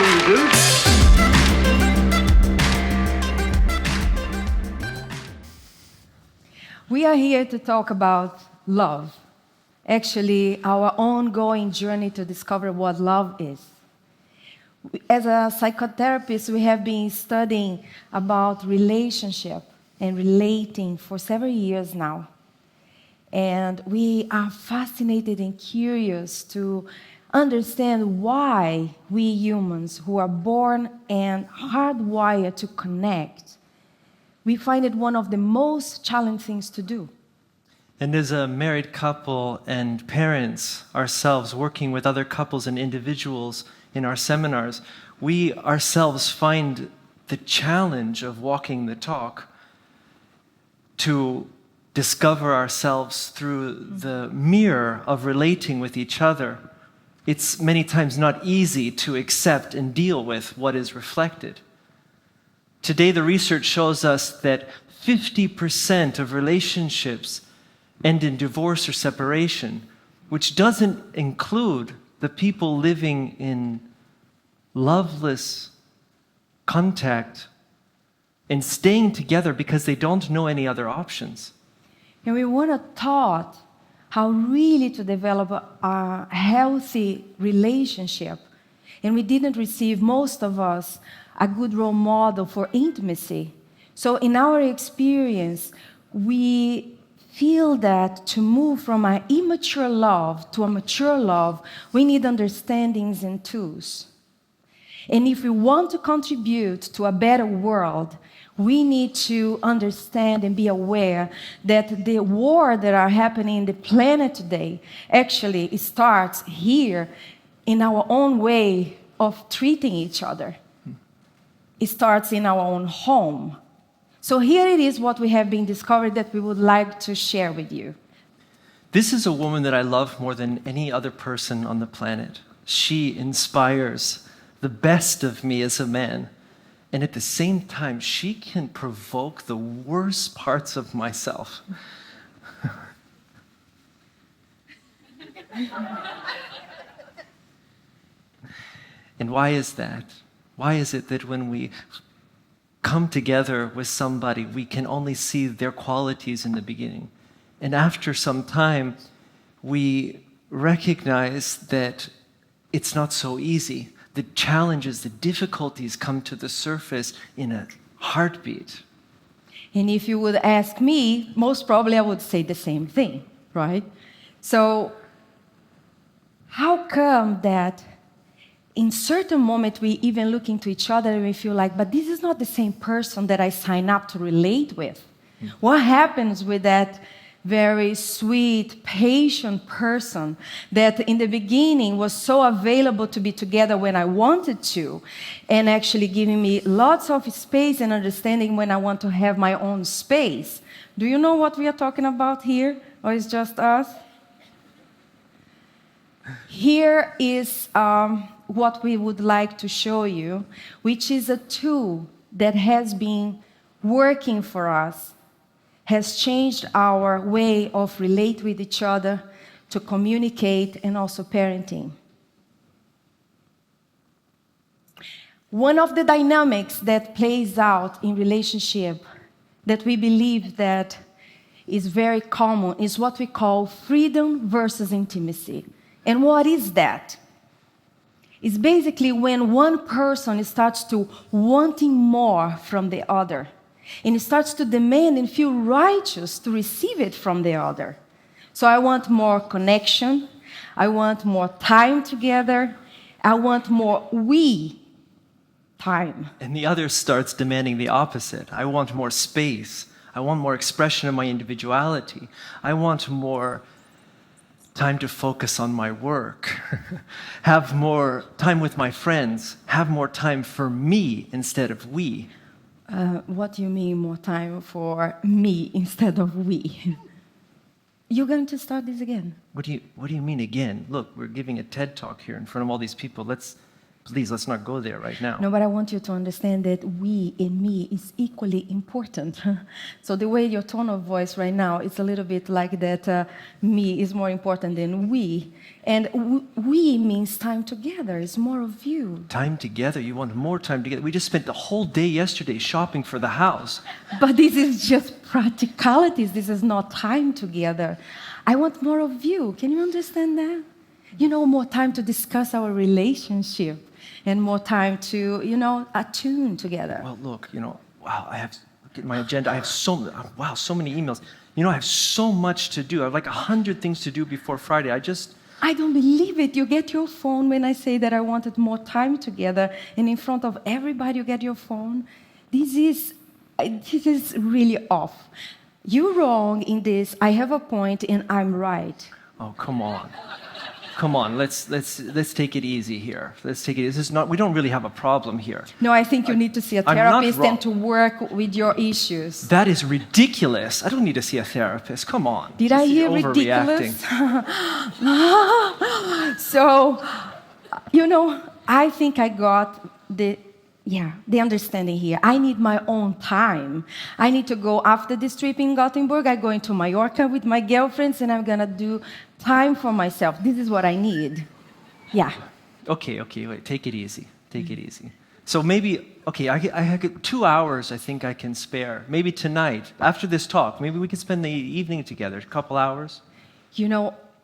you do. We are here to talk about love. Actually, our ongoing journey to discover what love is. As a psychotherapist, we have been studying about relationship and relating for several years now. And we are fascinated and curious to understand why we humans who are born and hardwired to connect, we find it one of the most challenging things to do. And as a married couple and parents ourselves, working with other couples and individuals in our seminars, we ourselves find the challenge of walking the talk to discover ourselves through the mirror of relating with each other. It's many times not easy to accept and deal with what is reflected. Today, the research shows us that 50% of relationships end in divorce or separation, which doesn't include the people living in loveless contact and staying together because they don't know any other options. And we want to taught how really to develop a healthy relationship. And we didn't receive, most of us, a good role model for intimacy. So in our experience, we feel that to move from an immature love to a mature love, we need understandings and tools. And if we want to contribute to a better world, we need to understand and be aware that the war that are happening in the planet today actually starts here in our own way of treating each other. It starts in our own home. So here it is what we have been discovered that we would like to share with you. This is a woman that I love more than any other person on the planet. She inspires the best of me as a man. And at the same time, she can provoke the worst parts of myself. And why is that? Why is it that when we come together with somebody, we can only see their qualities in the beginning? And after some time, we recognize that it's not so easy. The challenges, the difficulties come to the surface in a heartbeat. And if you would ask me, most probably I would say the same thing, right? So how come that in certain moments we even look into each other and we feel like, but this is not the same person that I signed up to relate with. What happens with that very sweet, patient person that in the beginning was so available to be together when I wanted to, and actually giving me lots of space and understanding when I want to have my own space? Do you know what we are talking about here, or is just us? Here is what we would like to show you, which is a tool that has been working for us, has changed our way of relate with each other, to communicate, and also parenting. One of the dynamics that plays out in relationship that we believe that is very common is what we call freedom versus intimacy. And what is that? It's basically when one person starts to wanting more from the other, and it starts to demand and feel righteous to receive it from the other. So I want more connection, I want more time together, I want more we time. And the other starts demanding the opposite. I want more space. I want more expression of my individuality. I want more time to focus on my work, have more time with my friends, have more time for me instead of we. What do you mean more time for me instead of we? You're going to start this again. What do you mean again? Look, we're giving a TED talk here in front of all these people. Let's Please, let's not go there right now. No, but I want you to understand that we and me is equally important. So the way your tone of voice right now, it's a little bit like that me is more important than we. And we means time together. It's more of you. Time together? You want more time together? We just spent the whole day yesterday shopping for the house. But this is just practicalities. This is not time together. I want more of you. Can you understand that? You know, more time to discuss our relationship and more time to, attune together. Well, look, wow, look at my agenda. I have so many emails. I have so much to do. I have like 100 things to do before Friday. I don't believe it. You get your phone when I say that I wanted more time together, and in front of everybody you get your phone. This is really off. You're wrong in this. I have a point and I'm right. Oh, come on. Come on, let's take it easy here. Let's take it. We don't really have a problem here. No, I think you need to see a therapist and to work with your issues. That is ridiculous. I don't need to see a therapist. Come on. Did I hear ridiculous? So, I think I got the understanding here. I need my own time. I need to go after this trip in Gothenburg. I go into Mallorca with my girlfriends, and I'm going to do time for myself. This is what I need. Yeah. Okay, wait. Take it easy. Take it easy. So maybe, I get 2 hours I think I can spare. Maybe tonight, after this talk, maybe we could spend the evening together, a couple hours.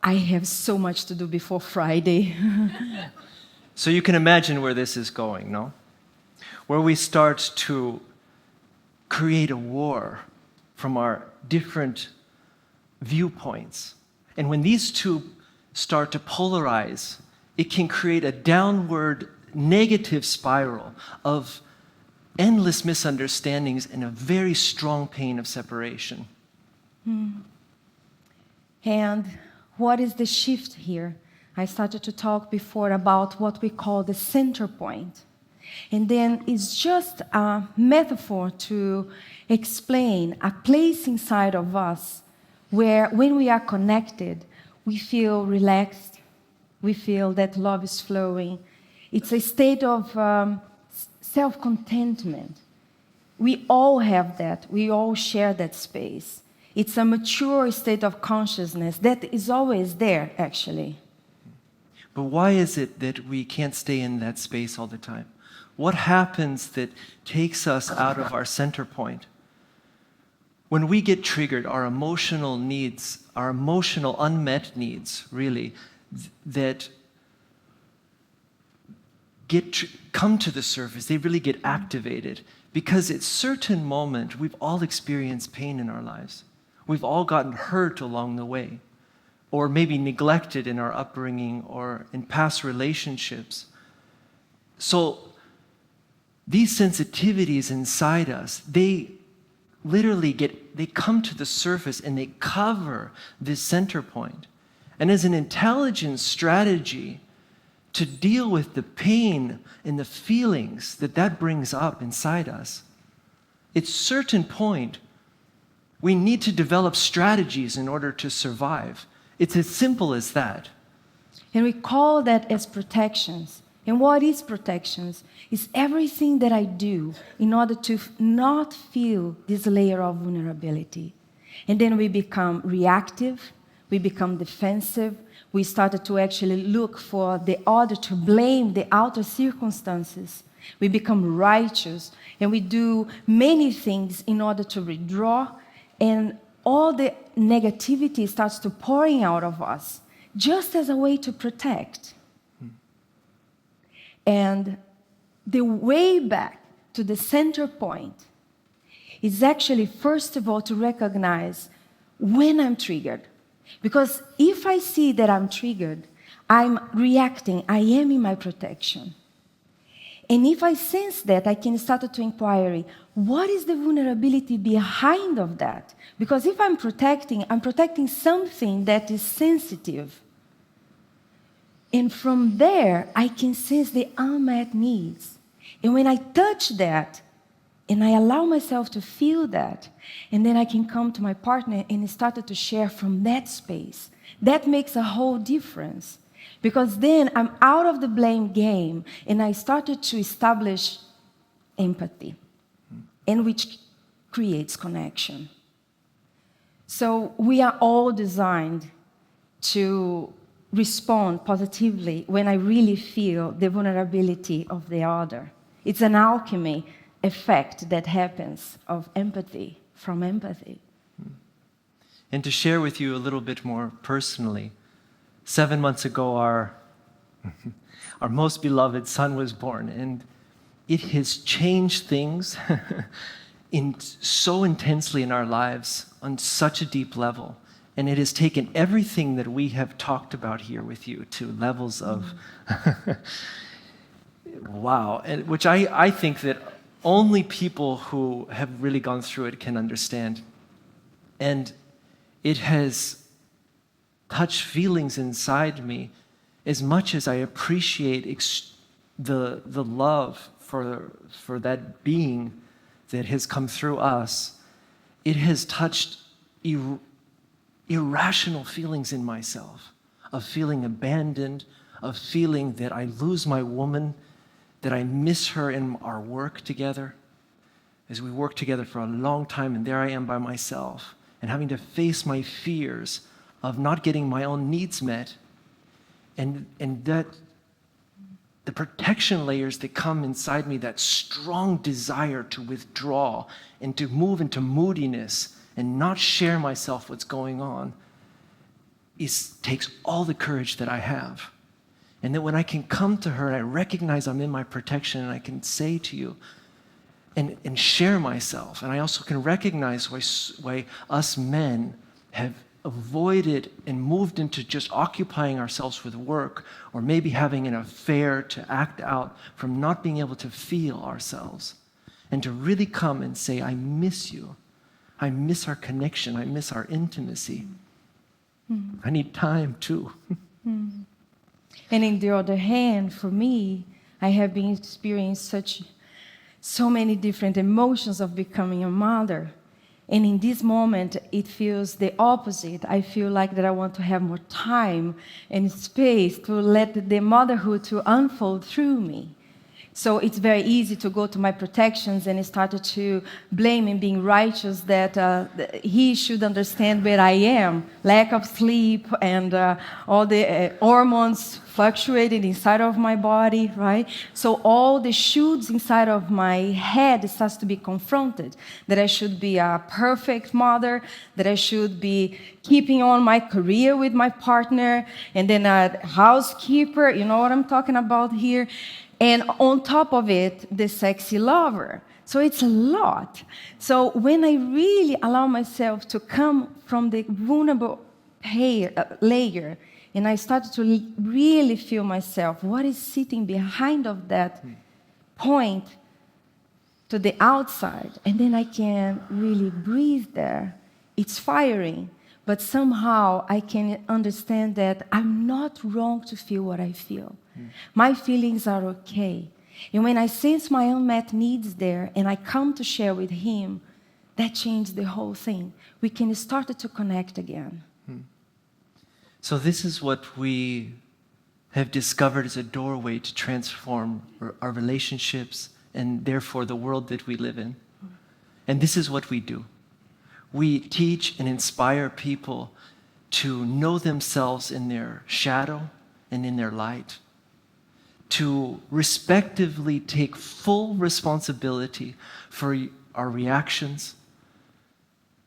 I have so much to do before Friday. So you can imagine where this is going, no? Where we start to create a war from our different viewpoints. And when these two start to polarize, it can create a downward negative spiral of endless misunderstandings and a very strong pain of separation. And what is the shift here? I started to talk before about what we call the center point. And then it's just a metaphor to explain a place inside of us where when we are connected, we feel relaxed, we feel that love is flowing. It's a state of self-contentment. We all have that. We all share that space. It's a mature state of consciousness that is always there, actually. But why is it that we can't stay in that space all the time? What happens that takes us out of our center point? When we get triggered, our emotional needs, our emotional unmet needs, really, that come to the surface, they really get activated. Because at certain moment, we've all experienced pain in our lives. We've all gotten hurt along the way, or maybe neglected in our upbringing or in past relationships. So these sensitivities inside us, they literally they come to the surface and they cover this center point. And as an intelligent strategy to deal with the pain and the feelings that brings up inside us, at a certain point, we need to develop strategies in order to survive. It's as simple as that. And we call that as protections. And what is protections? It's everything that I do in order to not feel this layer of vulnerability. And then we become reactive, we become defensive, we started to actually look for the other to blame the outer circumstances. We become righteous, and we do many things in order to withdraw, and all the negativity starts to pouring out of us, just as a way to protect. And the way back to the center point is actually, first of all, to recognize when I'm triggered. Because if I see that I'm triggered, I'm reacting, I am in my protection. And if I sense that, I can start to inquiry, what is the vulnerability behind of that? Because if I'm protecting something that is sensitive. And from there, I can sense the unmet needs. And when I touch that, and I allow myself to feel that, and then I can come to my partner and start to share from that space. That makes a whole difference. Because then I'm out of the blame game, and I started to establish empathy, and which creates connection. So we are all designed to respond positively when I really feel the vulnerability of the other. It's an alchemy effect that happens of empathy, from empathy. And to share with you a little bit more personally, 7 months ago, our most beloved son was born, and it has changed things so intensely in our lives on such a deep level. And it has taken everything that we have talked about here with you to levels of wow, and which I think that only people who have really gone through it can understand. And it has touched feelings inside me as much as I appreciate the love for that being that has come through us. It has touched irrational feelings in myself, of feeling abandoned, of feeling that I lose my woman, that I miss her in our work together, as we work together for a long time, and there I am by myself, and having to face my fears of not getting my own needs met, and that the protection layers that come inside me, that strong desire to withdraw and to move into moodiness and not share myself what's going on, takes all the courage that I have. And that when I can come to her and I recognize I'm in my protection and I can say to you and share myself, and I also can recognize why us men have avoided and moved into just occupying ourselves with work, or maybe having an affair to act out from not being able to feel ourselves, and to really come and say, I miss you. I miss our connection. I miss our intimacy. I need time too. And in the other hand, for me, I have been experiencing so many different emotions of becoming a mother. And in this moment, it feels the opposite. I feel like that I want to have more time and space to let the motherhood to unfold through me. So it's very easy to go to my protections and started to blame and being righteous that he should understand where I am. Lack of sleep and all the hormones fluctuating inside of my body, right? So all the shoulds inside of my head starts to be confronted. That I should be a perfect mother, that I should be keeping on my career with my partner, and then a housekeeper, you know what I'm talking about here? And on top of it, the sexy lover. So it's a lot. So when I really allow myself to come from the vulnerable layer, and I started to really feel myself, what is sitting behind of that point to the outside, and then I can really breathe there. It's firing, but somehow I can understand that I'm not wrong to feel what I feel. My feelings are okay. And when I sense my unmet needs there and I come to share with him, that changed the whole thing. We can start to connect again. So this is what we have discovered as a doorway to transform our relationships and therefore the world that we live in. And this is what we do. We teach and inspire people to know themselves in their shadow and in their light, to respectively take full responsibility for our reactions,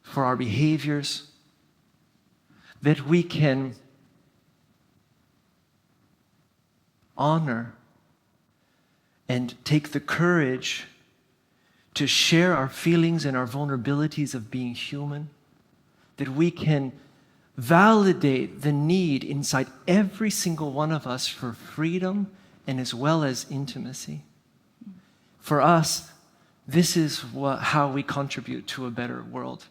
for our behaviors, that we can honor and take the courage to share our feelings and our vulnerabilities of being human, that we can validate the need inside every single one of us for freedom and as well as intimacy. For us, this is how we contribute to a better world.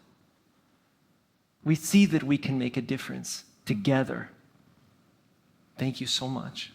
We see that we can make a difference together. Thank you so much.